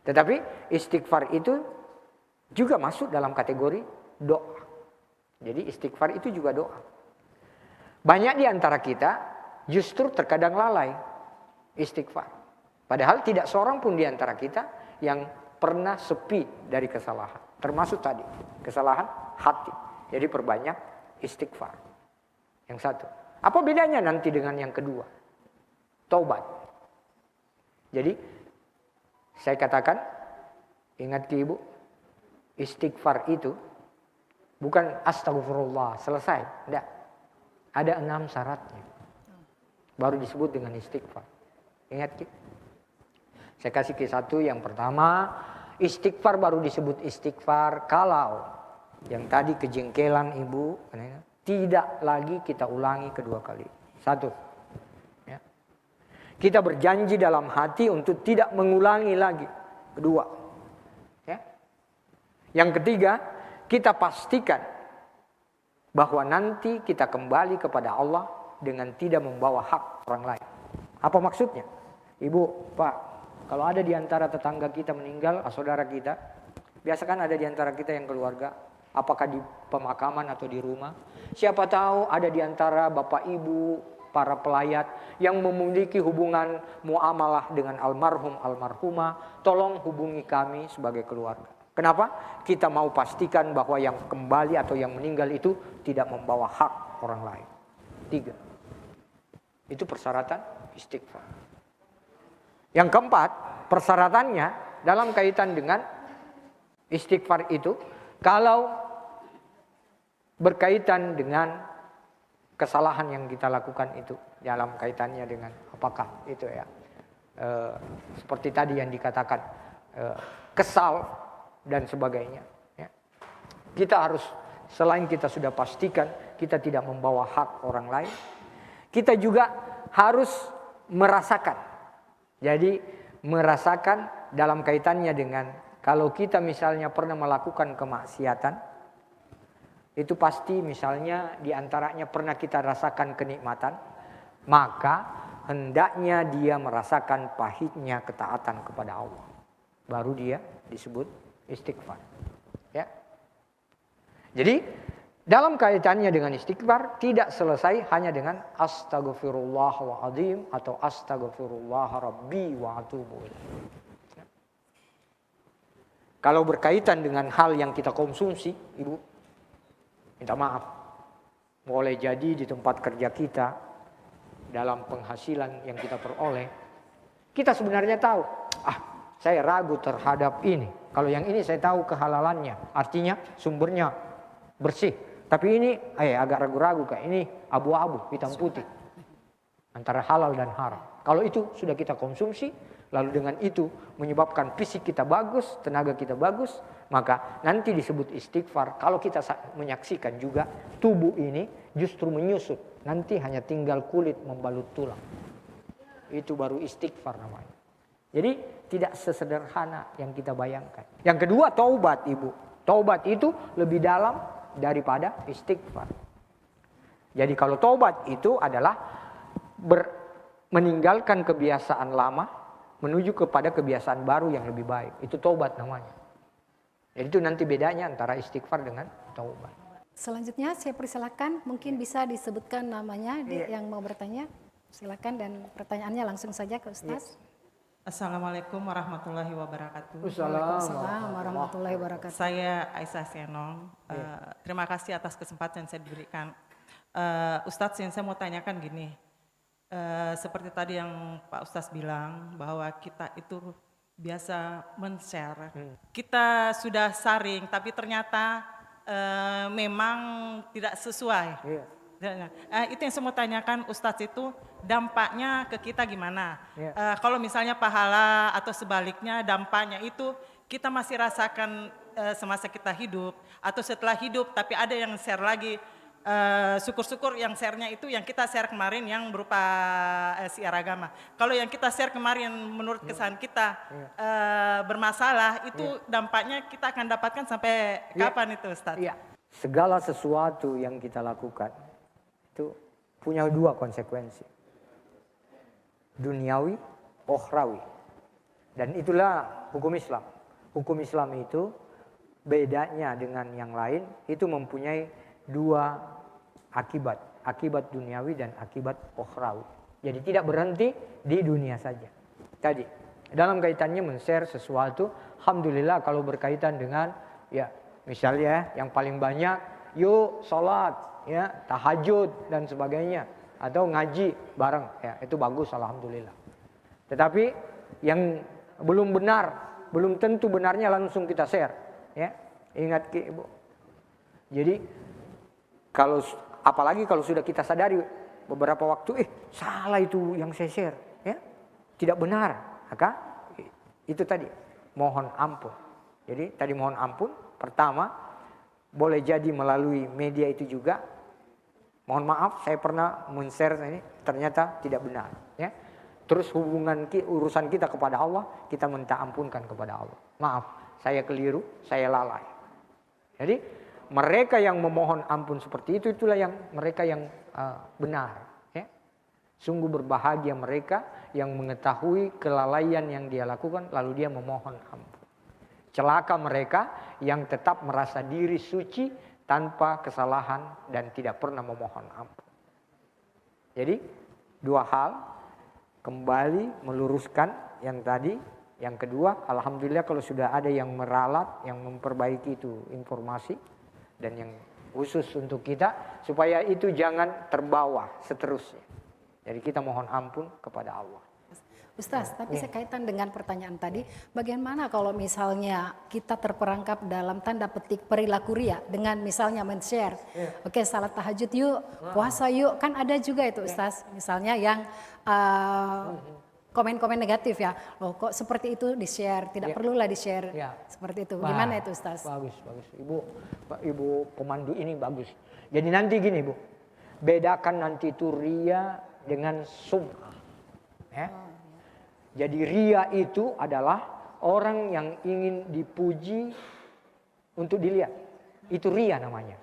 Tetapi istighfar itu juga masuk dalam kategori doa. Jadi istighfar itu juga doa. Banyak di antara kita justru terkadang lalai istighfar. Padahal tidak seorang pun di antara kita yang pernah sepi dari kesalahan. Termasuk tadi, kesalahan hati. Jadi perbanyak istighfar. Yang satu. Apa bedanya nanti dengan yang kedua? Taubat. Jadi saya katakan, ingat ki ibu, istighfar itu bukan astagfirullah selesai, tidak. Ada 6 syaratnya. Baru disebut dengan istighfar. Ingat ki, Saya kasih ke satu. Yang pertama, istighfar baru disebut istighfar kalau yang tadi kejengkelan ibu tidak lagi kita ulangi kedua kali. Satu, ya. Kita berjanji dalam hati untuk tidak mengulangi lagi. Kedua, ya. Yang ketiga, kita pastikan bahwa nanti kita kembali kepada Allah dengan tidak membawa hak orang lain. Apa maksudnya? Ibu, Pak, kalau ada di antara tetangga kita meninggal, saudara kita, biasa kan ada di antara kita yang keluarga, apakah di pemakaman atau di rumah. Siapa tahu ada di antara bapak ibu, para pelayat yang memiliki hubungan muamalah dengan almarhum, almarhumah. Tolong hubungi kami sebagai keluarga. Kenapa? Kita mau pastikan bahwa yang kembali atau yang meninggal itu tidak membawa hak orang lain. 3. Itu persyaratan istighfar. Yang keempat, persyaratannya dalam kaitan dengan istighfar itu, kalau berkaitan dengan kesalahan yang kita lakukan itu, dalam kaitannya dengan apakah itu ya, seperti tadi yang dikatakan, kesal dan sebagainya. Ya. Kita harus, selain kita sudah pastikan kita tidak membawa hak orang lain, kita juga harus merasakan. Jadi merasakan dalam kaitannya dengan kalau kita misalnya pernah melakukan kemaksiatan, itu pasti misalnya diantaranya pernah kita rasakan kenikmatan, maka hendaknya dia merasakan pahitnya ketaatan kepada Allah. Baru dia disebut istighfar. Ya. Jadi dalam kaitannya dengan istighfar tidak selesai hanya dengan astaghfirullahaladzim atau astaghfirullah rabbi wa atubu ilaih. Ya. Kalau berkaitan dengan hal yang kita konsumsi, ibu, minta maaf. Boleh jadi di tempat kerja kita, dalam penghasilan yang kita peroleh, kita sebenarnya tahu, saya ragu terhadap ini. Kalau yang ini saya tahu kehalalannya, artinya sumbernya bersih. Tapi ini agak ragu-ragu, kayak ini abu-abu, hitam putih. Antara halal dan haram. Kalau itu sudah kita konsumsi, lalu dengan itu menyebabkan fisik kita bagus, tenaga kita bagus, maka nanti disebut istighfar. Kalau kita menyaksikan juga tubuh ini justru menyusut, nanti hanya tinggal kulit membalut tulang. Itu baru istighfar namanya. Jadi tidak sesederhana yang kita bayangkan. Yang kedua, taubat, ibu. Taubat itu lebih dalam daripada istighfar. Jadi kalau taubat itu adalah meninggalkan kebiasaan lama menuju kepada kebiasaan baru yang lebih baik. Itu taubat namanya. Jadi itu nanti bedanya antara istighfar dengan taubat. Selanjutnya saya persilakan, mungkin bisa disebutkan namanya yang mau bertanya. Silakan dan pertanyaannya langsung saja ke Ustaz. Assalamualaikum warahmatullahi wabarakatuh. Waalaikumsalam warahmatullahi wabarakatuh. Saya Aisyah Senon. Terima kasih atas kesempatan yang saya diberikan. Ustadz, yang saya mau tanyakan gini. Seperti tadi yang Pak Ustadz bilang bahwa kita itu biasa men-share. Kita sudah saring tapi ternyata memang tidak sesuai. Itu yang saya mau tanyakan, Ustadz, itu dampaknya ke kita gimana? Kalau misalnya pahala atau sebaliknya dampaknya itu kita masih rasakan semasa kita hidup atau setelah hidup, tapi ada yang share lagi. Syukur-syukur yang share-nya itu yang kita share kemarin yang berupa siar agama. Kalau yang kita share kemarin menurut kesan kita bermasalah, itu dampaknya kita akan dapatkan sampai kapan itu, Ustaz? Segala sesuatu yang kita lakukan itu punya dua konsekuensi. Duniawi, ukhrawi. Dan itulah hukum Islam. Hukum Islam itu bedanya dengan yang lain itu mempunyai dua akibat. Akibat duniawi dan akibat ukhrawi. Jadi tidak berhenti di dunia saja. Tadi dalam kaitannya men-share sesuatu, alhamdulillah kalau berkaitan dengan misalnya yang paling banyak yuk sholat, tahajud dan sebagainya, atau ngaji bareng, itu bagus, alhamdulillah. Tetapi yang belum benar, belum tentu benarnya langsung kita share, ingat ibu. Jadi kalau apalagi kalau sudah kita sadari beberapa waktu, salah itu yang saya share, tidak benar, maka Itu tadi, mohon ampun. Jadi tadi mohon ampun, pertama boleh jadi melalui media itu juga. Mohon maaf, saya pernah men-share ini ternyata tidak benar. Ya. Terus urusan kita kepada Allah, kita minta ampunkan kepada Allah. Maaf, saya keliru, saya lalai. Jadi mereka yang memohon ampun seperti itu, itulah yang mereka yang benar. Ya. Sungguh berbahagia mereka yang mengetahui kelalaian yang dia lakukan, lalu dia memohon ampun. Celaka mereka yang tetap merasa diri suci tanpa kesalahan dan tidak pernah memohon ampun. Jadi dua hal, kembali meluruskan yang tadi. Yang kedua, alhamdulillah kalau sudah ada yang meralat, yang memperbaiki itu informasi. Dan yang khusus untuk kita, supaya itu jangan terbawa seterusnya. Jadi kita mohon ampun kepada Allah. Ustaz, tapi saya kaitan dengan pertanyaan tadi, bagaimana kalau misalnya kita terperangkap dalam tanda petik perilaku ria dengan misalnya men-share, oke salat tahajud yuk, puasa yuk, kan ada juga itu Ustaz, misalnya yang komen-komen negatif ya, loh kok seperti itu di-share, tidak perlulah di-share, seperti itu. Gimana itu Ustaz? Bagus, bagus. Ibu pemandu ini bagus. Jadi nanti gini Bu, bedakan nanti itu ria dengan sum'ah. Ya. Jadi ria itu adalah orang yang ingin dipuji untuk dilihat. Itu ria namanya.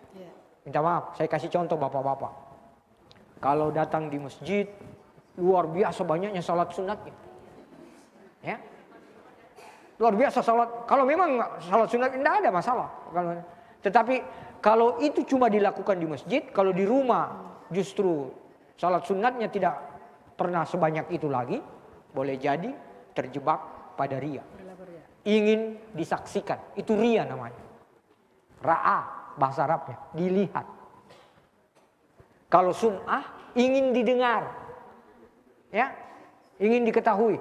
Minta maaf, saya kasih contoh bapak-bapak. Kalau datang di masjid, luar biasa banyaknya salat sunatnya. Ya. Luar biasa salat. Kalau memang salat sunat tidak ada masalah. Tetapi kalau itu cuma dilakukan di masjid, kalau di rumah justru salat sunatnya tidak pernah sebanyak itu lagi, boleh jadi terjebak pada ria. Ingin disaksikan, itu ria namanya. Ra'a bahasa Arabnya, dilihat. Kalau sum'ah ingin didengar. Ya, ingin diketahui.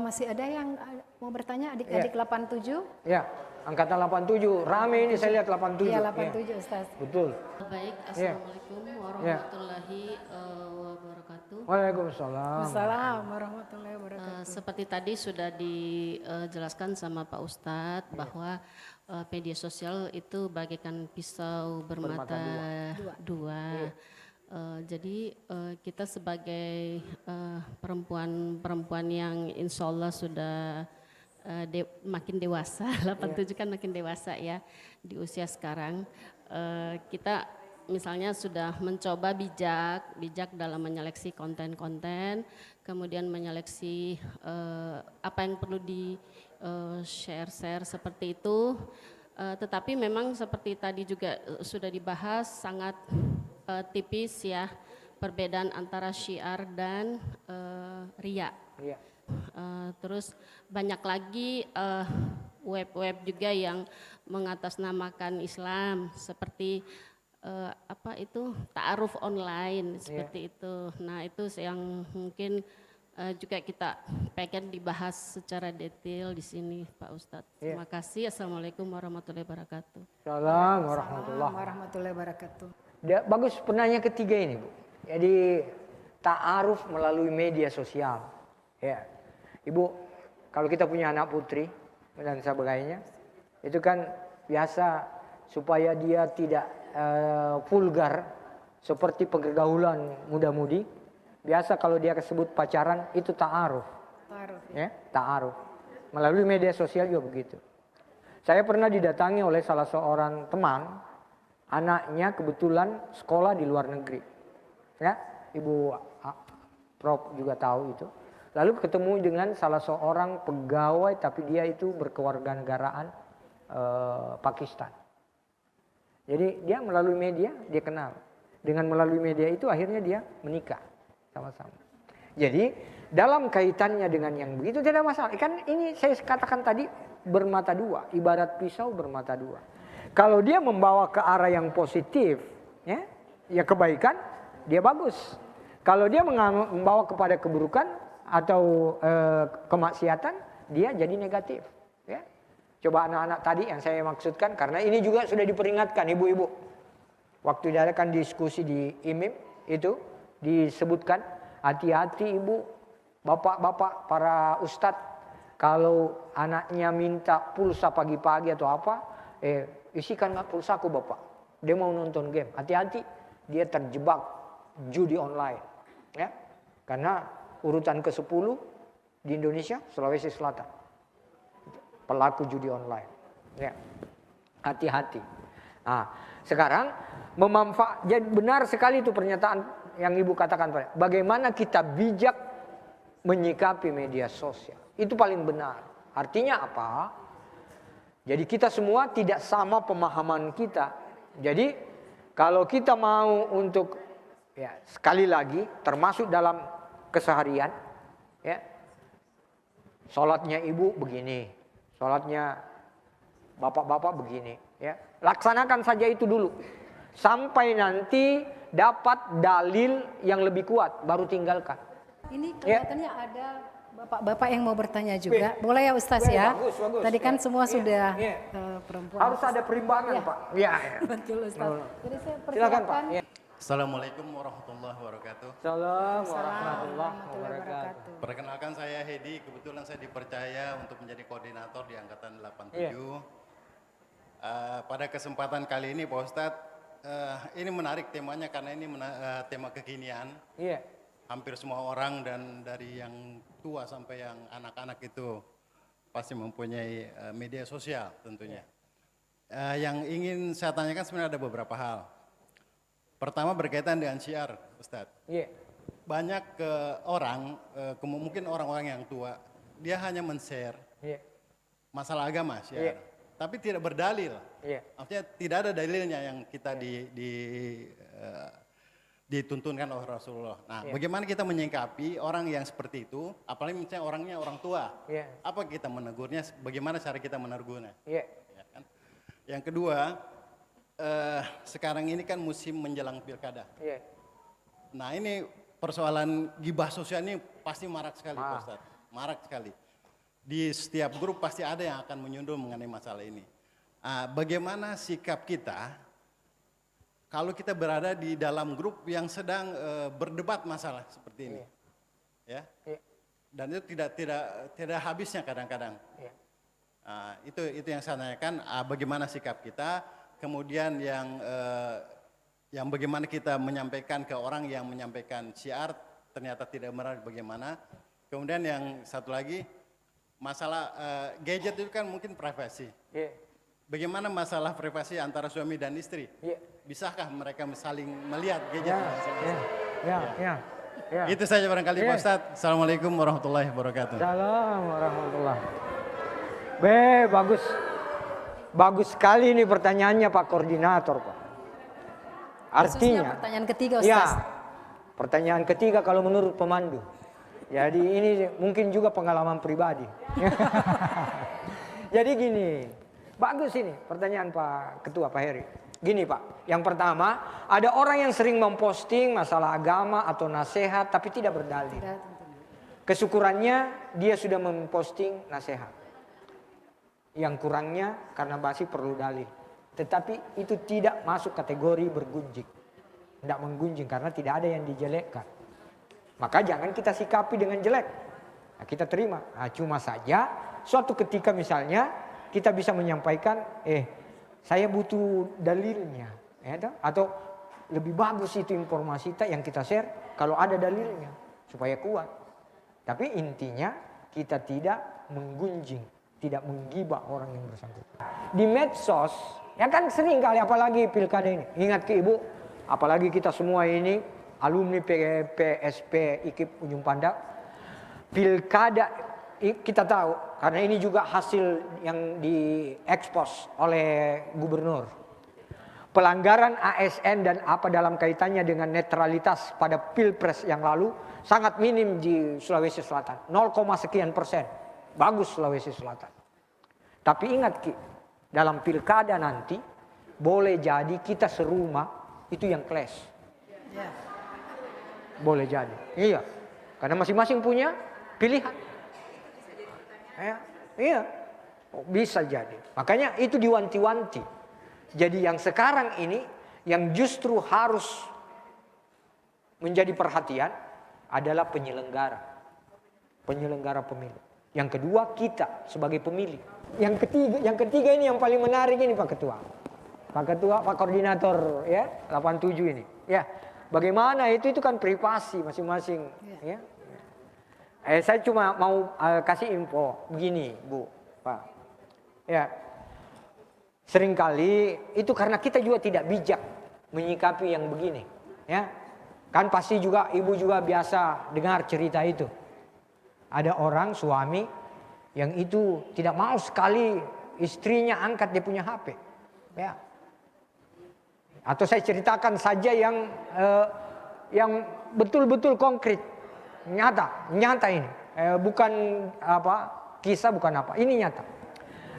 Masih ada yang mau bertanya adik-adik 87? Ya, angkatan 87. Rame ini saya lihat 87. Iya 87 Ustaz. Betul. Baik, assalamualaikum warahmatullahi wabarakatuh. Waalaikumsalam. Assalamualaikum warahmatullahi wabarakatuh. Seperti tadi sudah dijelaskan sama Pak Ustadz bahwa media sosial itu bagaikan pisau bermata dua. Jadi kita sebagai perempuan yang insya Allah sudah makin dewasa, 87 kan makin dewasa ya di usia sekarang. Kita misalnya sudah mencoba bijak dalam menyeleksi konten-konten, kemudian menyeleksi apa yang perlu di share seperti itu. Tetapi memang seperti tadi juga sudah dibahas sangat tipis ya perbedaan antara syiar dan ria. Terus banyak lagi web-web juga yang mengatasnamakan Islam seperti apa itu ta'aruf online seperti itu. Nah itu yang mungkin juga kita pengen dibahas secara detail di sini Pak Ustadz. Terima kasih. Assalamualaikum warahmatullahi wabarakatuh. Assalamualaikum warahmatullahi wabarakatuh. Bagus penanya ketiga ini Bu. Jadi ta'aruf melalui media sosial. Ya, Ibu, kalau kita punya anak putri dan sebagainya, itu kan biasa supaya dia tidak vulgar seperti pergaulan muda-mudi. Biasa kalau dia kesebut pacaran itu ta'aruf. Ya, ta'aruf. Melalui media sosial juga begitu. Saya pernah didatangi oleh salah seorang teman, anaknya kebetulan sekolah di luar negeri. Ya, Ibu Prof juga tahu itu. Lalu ketemu dengan salah seorang pegawai tapi dia itu berkewarganegaraan Pakistan. Jadi dia melalui media dia kenal. Dengan melalui media itu akhirnya dia menikah sama-sama. Jadi dalam kaitannya dengan yang begitu tidak masalah. Kan ini saya katakan tadi bermata dua, ibarat pisau bermata dua. Kalau dia membawa ke arah yang positif, ya kebaikan, dia bagus. Kalau dia membawa kepada keburukan atau kemaksiatan, dia jadi negatif. Ya. Coba anak-anak tadi yang saya maksudkan, karena ini juga sudah diperingatkan ibu-ibu. Waktu diadakan diskusi di IMIM itu disebutkan, hati-hati ibu, bapak-bapak, para ustadz, kalau anaknya minta pulsa pagi-pagi atau apa, isikan pulsaku bapak. Dia mau nonton game. Hati-hati, dia terjebak judi online. Ya, karena urutan ke-10 di Indonesia, Sulawesi Selatan. Pelaku judi online. Ya, hati-hati. Nah, sekarang jadi benar sekali itu pernyataan yang Ibu katakan. Bagaimana kita bijak menyikapi media sosial. Itu paling benar. Artinya apa? Jadi kita semua tidak sama pemahaman kita. Jadi kalau kita mau untuk, ya sekali lagi, termasuk dalam keseharian, ya, sholatnya ibu begini, sholatnya bapak-bapak begini, ya, laksanakan saja itu dulu. Sampai nanti dapat dalil yang lebih kuat, baru tinggalkan. Ini kelihatannya ada bapak-bapak yang mau bertanya juga. Boleh ya Ustaz ya? Bagus, bagus. Tadi kan semua sudah perempuan. Harus ada perimbangan, Pak. Iya. Betul Ustaz. Jadi saya Silakan, Pak. persilakan. Ya. Assalamualaikum warahmatullahi wabarakatuh. Assalamualaikum warahmatullahi wabarakatuh. Perkenalkan saya Hedi, kebetulan saya dipercaya untuk menjadi koordinator di Angkatan 87. Iya. Pada kesempatan kali ini Pak Ustadz, ini menarik temanya karena ini tema kekinian. Iya. Hampir semua orang dan dari yang tua sampai yang anak-anak itu pasti mempunyai media sosial tentunya. Yang ingin saya tanyakan sebenarnya ada beberapa hal. Pertama berkaitan dengan syiar, Ustadz. Iya. Banyak orang, mungkin orang-orang yang tua, dia hanya men-share masalah agama syiar, tapi tidak berdalil. Artinya tidak ada dalilnya yang kita dituntunkan oleh Rasulullah. Nah, bagaimana kita menyikapi orang yang seperti itu, apalagi misalnya orangnya orang tua. Apa kita menegurnya, bagaimana cara kita menegurnya? Ya kan? Yang kedua, sekarang ini kan musim menjelang pilkada. Nah, ini persoalan gibah sosial ini pasti marak sekali, Pak Ustadz. Marak sekali. Di setiap grup pasti ada yang akan menyundul mengenai masalah ini. Bagaimana sikap kita kalau kita berada di dalam grup yang sedang berdebat masalah seperti ini, ya? Dan itu tidak habisnya kadang-kadang. Itu yang saya tanyakan. Bagaimana sikap kita? Kemudian yang bagaimana kita menyampaikan ke orang yang menyampaikan syiar ternyata tidak benar bagaimana. Kemudian yang satu lagi masalah gadget itu kan mungkin privasi. Bagaimana masalah privasi antara suami dan istri? Bisakah mereka saling melihat gadget? Itu saja barangkali Pak Ustadz. Assalamualaikum warahmatullahi wabarakatuh. Assalamualaikum warahmatullahi. Bagus. Bagus sekali ini pertanyaannya Pak Koordinator, Pak. Artinya, khususnya pertanyaan ketiga Ustaz. Ya, pertanyaan ketiga kalau menurut pemandu. Jadi ini mungkin juga pengalaman pribadi. Jadi gini, bagus ini pertanyaan Pak Ketua, Pak Heri. Gini Pak, yang pertama ada orang yang sering memposting masalah agama atau nasihat tapi tidak berdalil. Kesyukurannya dia sudah memposting nasihat. Yang kurangnya karena masih perlu dalil. Tetapi itu tidak masuk kategori bergunjing. Tidak menggunjing karena tidak ada yang dijelekkan. Maka jangan kita sikapi dengan jelek. Nah, kita terima. Nah, cuma saja suatu ketika misalnya kita bisa menyampaikan, saya butuh dalilnya. Atau lebih bagus itu informasi yang kita share kalau ada dalilnya. Supaya kuat. Tapi intinya kita tidak menggunjing. Tidak menggibah orang yang bersangkutan. Di medsos, ya kan sering kali apalagi pilkada ini. Ingat ke Ibu, apalagi kita semua ini alumni PSP IKIP Ujung Pandang. Pilkada kita tahu karena ini juga hasil yang diekspos oleh gubernur. Pelanggaran ASN dan apa dalam kaitannya dengan netralitas pada Pilpres yang lalu sangat minim di Sulawesi Selatan. 0, sekian %. Bagus Sulawesi Selatan. Tapi ingat Ki, dalam pilkada nanti boleh jadi kita serumah itu yang clash. Boleh jadi. Iya. Karena masing-masing punya pilihan. Iya. Bisa jadi. Makanya itu diwanti-wanti. Jadi yang sekarang ini yang justru harus menjadi perhatian adalah penyelenggara. Penyelenggara pemilu. Yang kedua kita sebagai pemilih. Yang ketiga ini yang paling menarik ini Pak Ketua. Pak Ketua, Pak Koordinator ya 87 ini. Ya, bagaimana itu kan privasi masing-masing ya. Saya cuma mau kasih info begini, Bu, Pak. Ya. Seringkali itu karena kita juga tidak bijak menyikapi yang begini, ya. Kan pasti juga ibu juga biasa dengar cerita itu. Ada orang suami yang itu tidak mau sekali istrinya angkat dia punya HP, ya. Atau saya ceritakan saja yang betul-betul konkret, nyata ini, bukan apa kisah, bukan apa, ini nyata.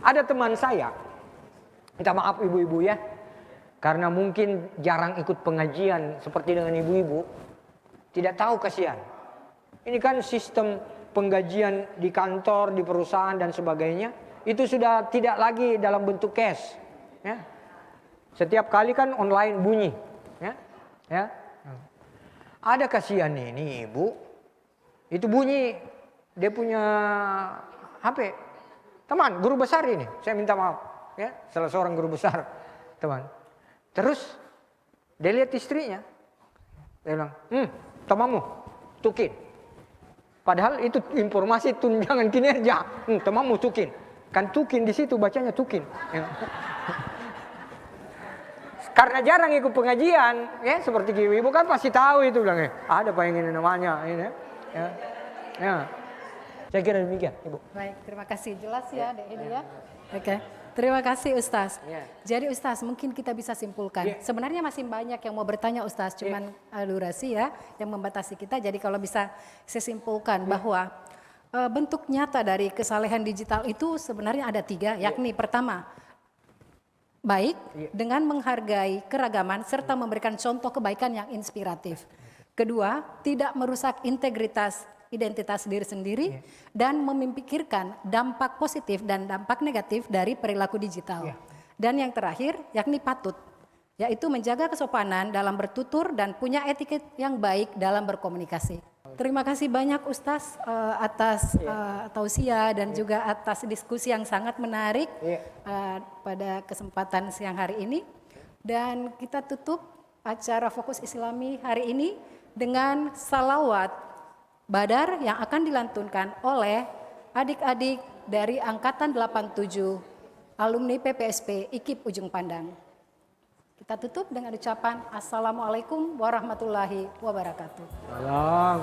Ada teman saya, minta maaf ibu-ibu ya, karena mungkin jarang ikut pengajian seperti dengan ibu-ibu, tidak tahu kasihan. Ini kan sistem penggajian di kantor, di perusahaan dan sebagainya, itu sudah tidak lagi dalam bentuk cash, ya. Setiap kali kan online bunyi, ya. Ya. Ada kasihan ini ibu, itu bunyi, dia punya HP. Teman, guru besar ini, saya minta maaf, ya, salah seorang guru besar, teman. Terus dia lihat istrinya, dia bilang, temanmu, tukin. Padahal itu informasi tunjangan kinerja, temanmu tukin. Kan tukin di situ bacanya tukin. Ya. Karena jarang ikut pengajian, ya seperti ibu kan pasti tahu itu bilangnya. Ada apa yang ini namanya, ini, ya. Ya. Saya kira demikian, Ibu. Baik, terima kasih. Jelas ya, Dek Edi ya. Oke, terima kasih Ustaz. Jadi Ustaz, mungkin kita bisa simpulkan. Sebenarnya masih banyak yang mau bertanya Ustaz, cuman durasi ya yang membatasi kita. Jadi kalau bisa saya simpulkan bahwa bentuk nyata dari kesalehan digital itu sebenarnya ada 3, yakni pertama, baik dengan menghargai keragaman serta memberikan contoh kebaikan yang inspiratif. Kedua, tidak merusak integritas identitas diri sendiri dan memikirkan dampak positif dan dampak negatif dari perilaku digital. Dan yang terakhir, yakni patut, yaitu menjaga kesopanan dalam bertutur dan punya etiket yang baik dalam berkomunikasi. Terima kasih banyak Ustaz atas tausiah dan juga atas diskusi yang sangat menarik pada kesempatan siang hari ini. Dan kita tutup acara Fokus Islami hari ini dengan salawat Badar yang akan dilantunkan oleh adik-adik dari Angkatan 87 alumni PPSP IKIP Ujung Pandang. Kita tutup dengan ucapan Assalamualaikum warahmatullahi wabarakatuh. Salam.